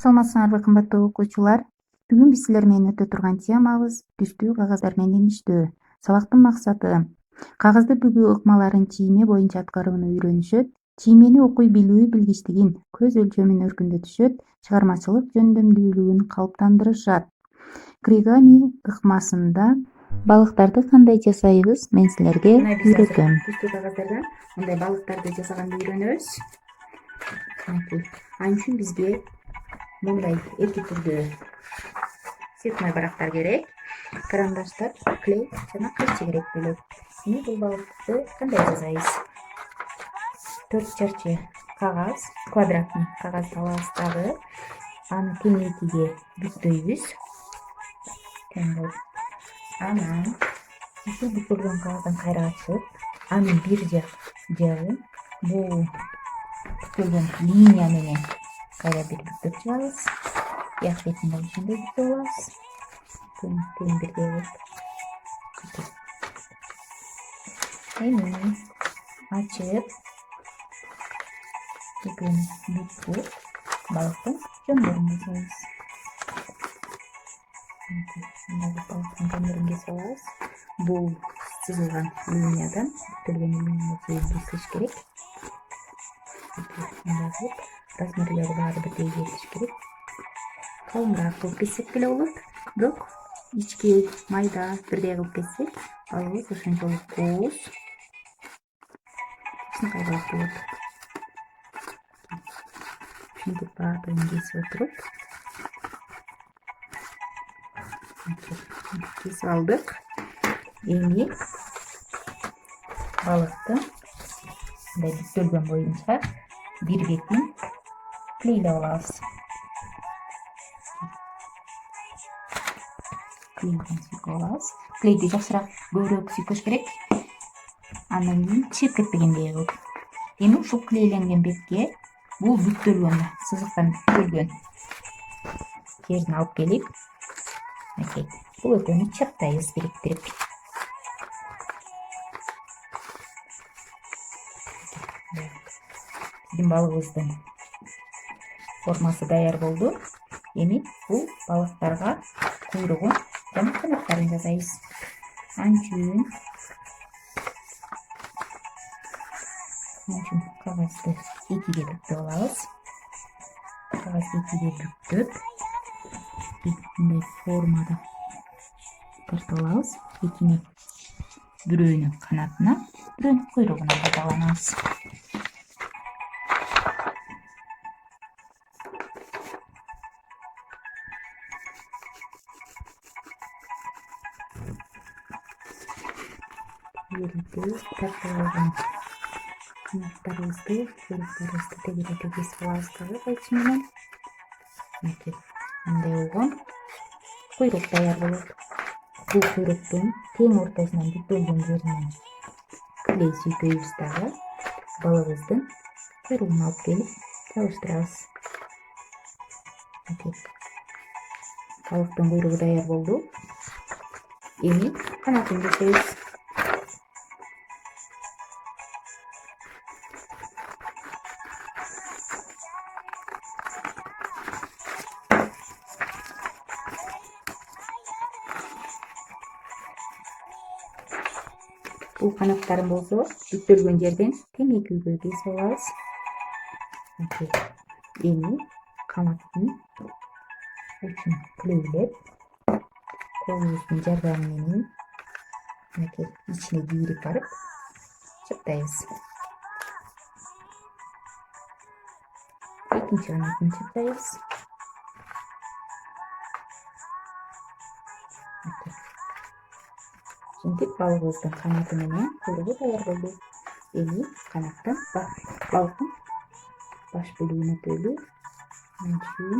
Саламатсыңарбы кымбаттуу окуучулар. Бүгүн биз силер менен өтө турган темабыз түстүү кагаздар менен иштөө. Сабактын максаты кагазды бүгүү ыкмаларын чийме боюнча аткарууну үйрөнүшөт, чиймени окуй билүү билгичтигин, көз өлчөмүн өркүндөтүшөт, чыгармачылык жөндөмдүүлүгүн калыптандырышат. Кригами ыкмасында балыктарды кандай жасайбыз мен силерге үйрөтөм. Түстүү кагаздардан мындай балыктарды жасаганды үйрөнөбүз. Ал үчүн бизге мындай эки түрдүү цветной барактар керек, карандаштар, клей жана кылчы керек болот. Бул балыкты кандай жасайбыз? 4 чарчы кагаз, квадратный кагаз алабыз дагы. Аны тең экиге бүктөйбүз. Анан ушул бүктөлгөн кагаздан кайра ачып, анын бир жагын бул бүктөлгөн линия менен кайра бир бүктөп чыгабыз. Як бетин да ошондой бүктөп алабыз. Тең бирдей болуп. Эми ачып, экөөнү бүктөп, балыктын жөндөрүн кесебиз. Балыктын жөндөрүн кесип алабыз. Бул сызылган линиядан бүктөлгөн линияга кесиш керек. Размерлери баары бирдей кетиш керек. Калыңыраак кылып кессек деле болот, бирок ички майда бирдей кылып кессек, балыгыбыз ошончолук кооз, кичинекей балык болот. Ушинтип баардыгын кесип отуруп, кесип алдык. Эми балыкты мындай бүктөлгөн боюнча бир бетин клейлеп алабыз. Клейди жакшыраак көбүрөөк сүйкөш керек. Андан кийин чыгып кетпегендей кылып. Эми ушул клейленген бетке бул бүктөлгөн, сызыктан бүктөлгөн жерин алып келип, бул экөөнү чаттайбыз бириктирип. Биздин балыгыбыздын формасы даяр болду. Эми бул балыктарга куйругун жана канаттарын жасайбыз. Анчүн кагазды экиге бүктөп алабыз. Кагазды экиге бүктөп, мындай формада тартып алабыз. Экини бирөөнү канатына, бирөөнү куйругуна пайдаланабыз. Тартып алган канаттарыбызды, куйруктарыбызды тегерекке кесип алабыз дагы кайчы менен. Мындай болгон куйрук даяр болот. Бул куйруктун тең ортосунан бүктөлгөн жеринен клей сүйкөйбүз дагы. Балыгыбыздын куйругун алып келип жабыштырабыз. Балыктын куйругу даяр болду. Эми канатын кесебиз. Бул канаттарын болсо бүктөлгөн жерден тең экиге кесип алабыз. Эми канаттын учун клейлеп, колубуздун жардамы менен ичине кийирип барып чаптайбыз. Экинчи канатын чаптайбыз. Ушинтип балыгыбыздын канаты менен куйругу даяр болду. Эми канаттын балыктын баш бөлүгүн өтөлү. Анчүн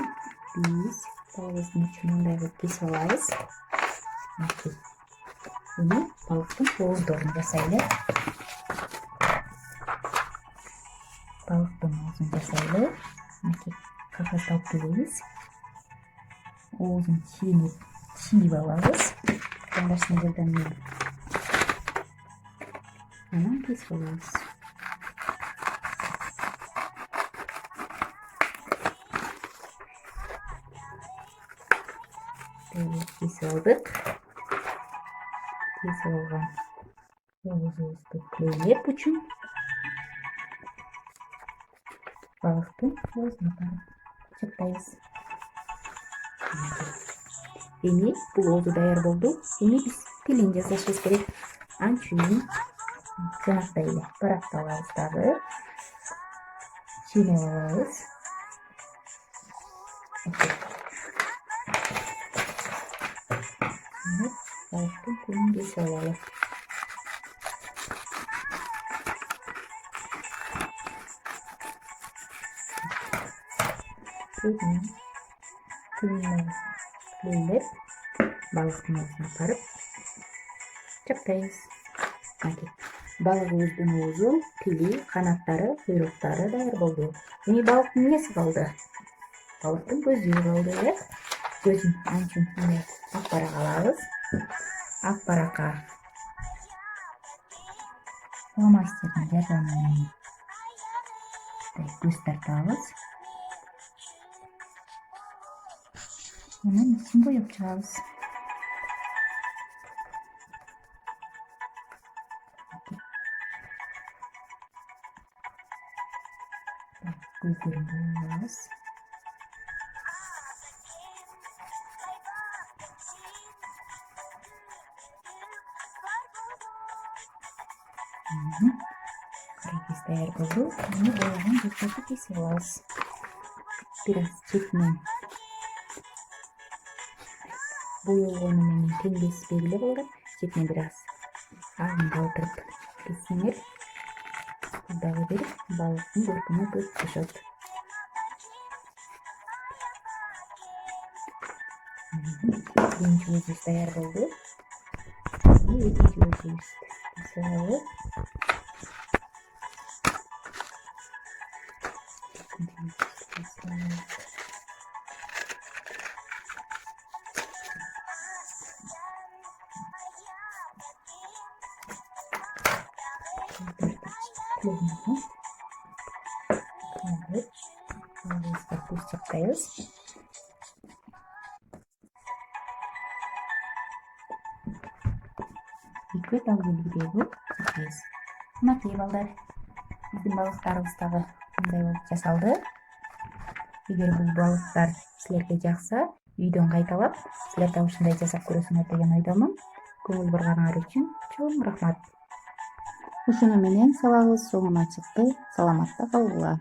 биз балыгыбыздын учун мындай кылып кесип алабыз. Эми балыктын ооздорун жасайлы. Кагазды алып келебиз. Оозун чийип алабыз. Карандаштын жардамы менен. Анан кесип алабыз. кесип алдык. Кесип алган оозубузду плейлеп учун балыктын оозуна барып чаптайбыз. Эми бул оозу даяр болду. Эми биз тилин жасашыбыз керек. Анча үчүн жанактай эле баракты алабыз дагы. Чыйнап алабыз. Балыктын тилин кесип алалы. Тилин плейлеп балыктын оозуна барып чаптайбыз. Балыгыбыздын оозу, тили, канаттары, куйруктары даяр болду. Эми балыктын эмеси калды? Балыктын көзү калды, э? Көзүн анча үчүн ак барак алабыз. Ак баракка фломастердин жардамы менен көз тартабыз. Анан ичин боеп чыгабыз. Көздөрүн боебиз. Каракес даяр болду. Эми боегон көздөрдү кесип алабыз. Бир аз четинен боелгону менен теңдеш белгилеп алып, четине бир аз агын калтырып кессеңер, дагы бир балыктын көркүнө көз түшөт. Биринчи оозубуз даяр болду. Экинчи оозубузду кесип алып, көз чаптайбыз. Экөө так белгидеги чаптайбыз. Мынакей балдар, биздин балыктарыбыз дагы мындай болуп жасалды. Эгер бул балыктар силерге жакса, үйдөн кайталап, силер да ушундай жасап көрөсүңөр деген ойдомун. Көңүл бурганыңар үчүн чоң рахмат. Ушуну менен салабыз соңуна чыкты. Саламатта калгыла.